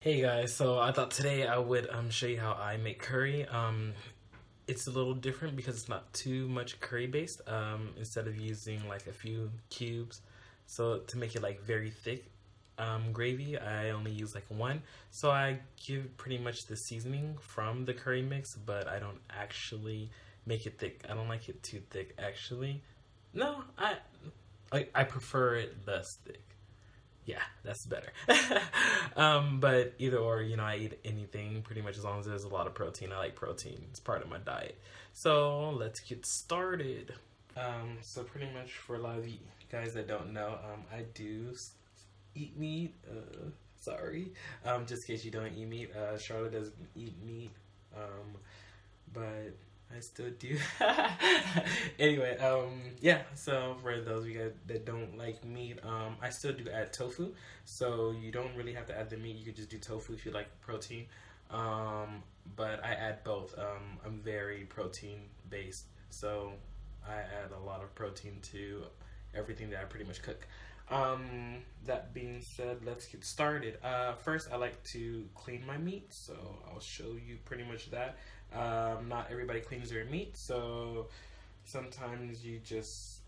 Hey guys, so I thought today I would show you how I make curry. It's a little different because it's not too much curry based. Instead of using like a few cubes, so to make it like very thick gravy, I only use like one. So I give pretty much the seasoning from the curry mix, but I don't actually make it thick. I don't like it too thick actually. No, I prefer it less thick. Yeah, that's better. But either or, I eat anything pretty much as long as there's a lot of protein. I like protein. It's part of my diet. So let's get started. So pretty much for a lot of you guys that don't know, I do eat meat. Sorry. Just in case you don't eat meat, Charlotte doesn't eat meat. But I still do. Anyway, yeah, so for those of you guys that don't like meat, I still do add tofu. So you don't really have to add the meat. You could just do tofu if you like protein. But I add both. I'm very protein based. So I add a lot of protein to everything that I pretty much cook. That being said, let's get started. First, I like to clean my meat, so I'll show you pretty much that. Not everybody cleans their meat, so sometimes you just,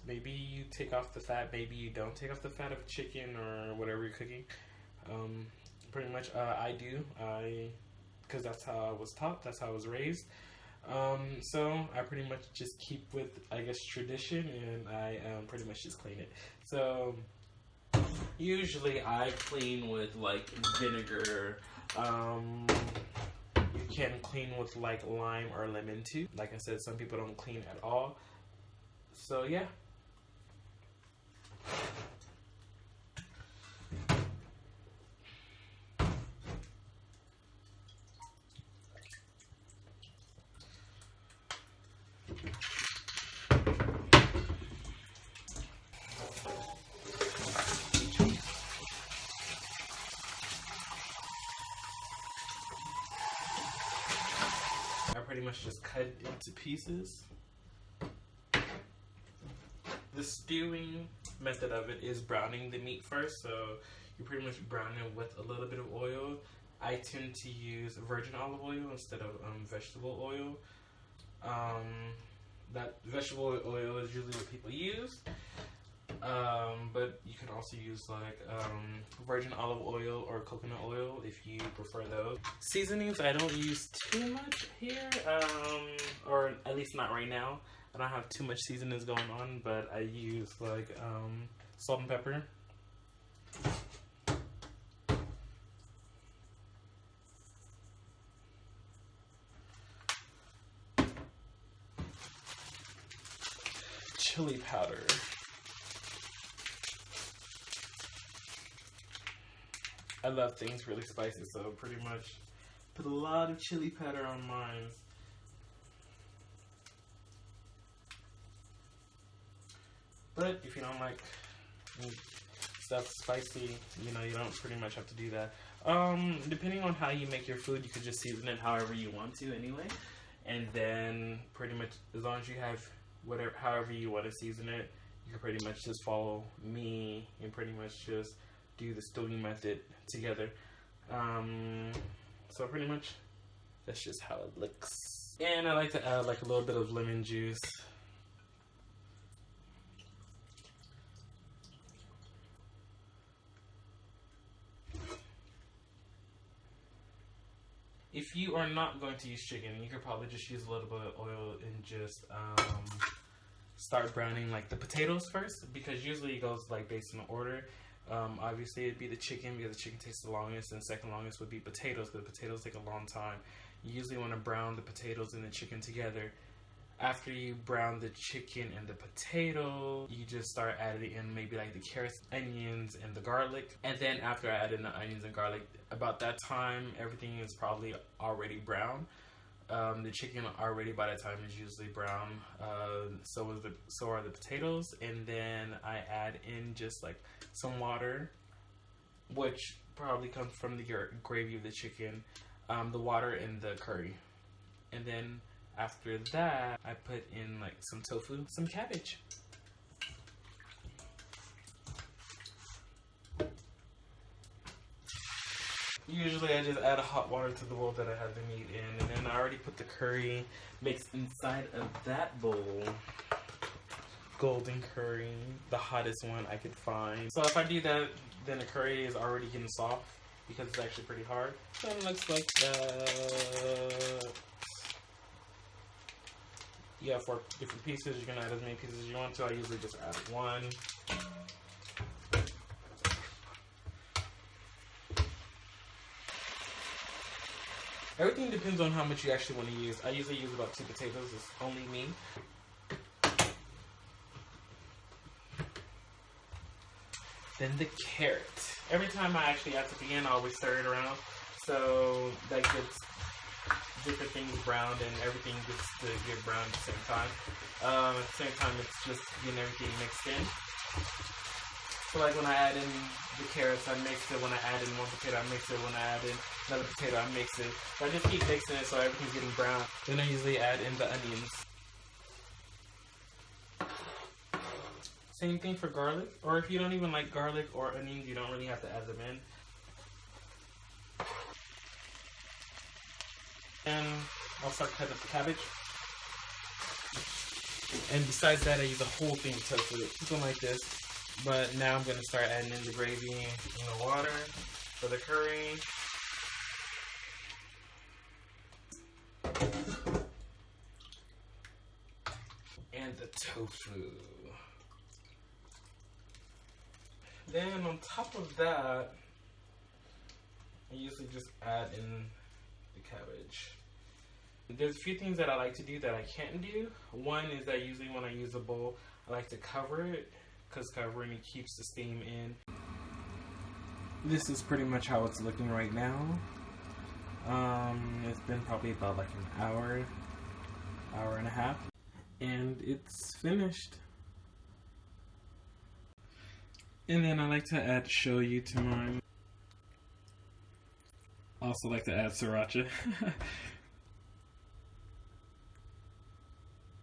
maybe you take off the fat, maybe you don't take off the fat of chicken or whatever you're cooking. Pretty much, because that's how I was taught, that's how I was raised. So I pretty much just keep with, I guess, tradition, and I pretty much just clean it. So usually I clean with like vinegar. You can clean with like lime or lemon too. Like I said, some people don't clean at all. So yeah. I pretty much just cut it into pieces. The stewing method of it is browning the meat first, so you pretty much brown it with a little bit of oil. I tend to use virgin olive oil instead of vegetable oil. That vegetable oil is usually what people use, but you can also use like virgin olive oil or coconut oil if you prefer those. Seasonings, I don't use too much here, or at least not right now. I don't have too much seasonings going on, but I use like salt and pepper. Chili powder. I love things really spicy, so pretty much put a lot of chili powder on mine. But if you don't like stuff spicy, you don't pretty much have to do that. Depending on how you make your food, you could just season it however you want to anyway. And then pretty much as long as you have however you want to season it, you can pretty much just follow me and pretty much just do the stewing method together. So pretty much that's just how it looks. And I like to add like a little bit of lemon juice. If you are not going to use chicken, you could probably just use a little bit of oil and just start browning like the potatoes first, because usually it goes like based on the order. Obviously it'd be the chicken because the chicken takes the longest, and second longest would be potatoes because the potatoes take a long time. You usually want to brown the potatoes and the chicken together. After you brown the chicken and the potato, you just start adding in maybe like the carrots, onions, and the garlic. And then after I add in the onions and garlic, about that time, everything is probably already brown. The chicken already by that time is usually brown. So are the potatoes. And then I add in just like some water, which probably comes from the gravy of the chicken, the water and the curry. And then after that, I put in like some tofu, some cabbage. Usually I just add hot water to the bowl that I have the meat in, and then I already put the curry mixed inside of that bowl. Golden curry, the hottest one I could find. So if I do that, then the curry is already getting soft because it's actually pretty hard. So it looks like that. You have 4 different pieces. You can add as many pieces as you want to. I usually just add 1. Everything depends on how much you actually want to use. I usually use about 2 potatoes. It's only me. Then the carrot. Every time I actually add something in, I always stir it around. So that gets different things browned and everything gets to get browned at the same time. At the same time, it's just getting everything mixed in. So like when I add in the carrots, I mix it. When I add in 1 potato, I mix it. When I add in another potato, I mix it. So I just keep mixing it so everything's getting brown. Then I usually add in the onions. Same thing for garlic. Or if you don't even like garlic or onions, you don't really have to add them in. And I'll start cutting up the cabbage. And besides that, I use a whole thing of tofu. Something like this. But now I'm going to start adding in the gravy and the water for the curry. And the tofu. Then on top of that, I usually just add in the cabbage. There's a few things that I like to do that I can't do. One is that usually when I use a bowl, I like to cover it, because covering it keeps the steam in. This is pretty much how it's looking right now. It's been probably about like an hour and a half, and it's finished. And then I like to add shoyu to mine. Also like to add sriracha.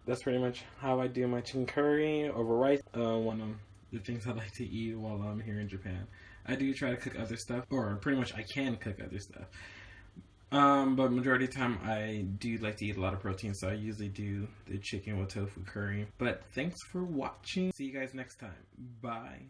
That's pretty much how I do my chicken curry over rice. One of the things I like to eat while I'm here in Japan. I do try to cook other stuff, or pretty much I can cook other stuff. But majority of the time I do like to eat a lot of protein, so I usually do the chicken with tofu curry. But thanks for watching. See you guys next time. Bye.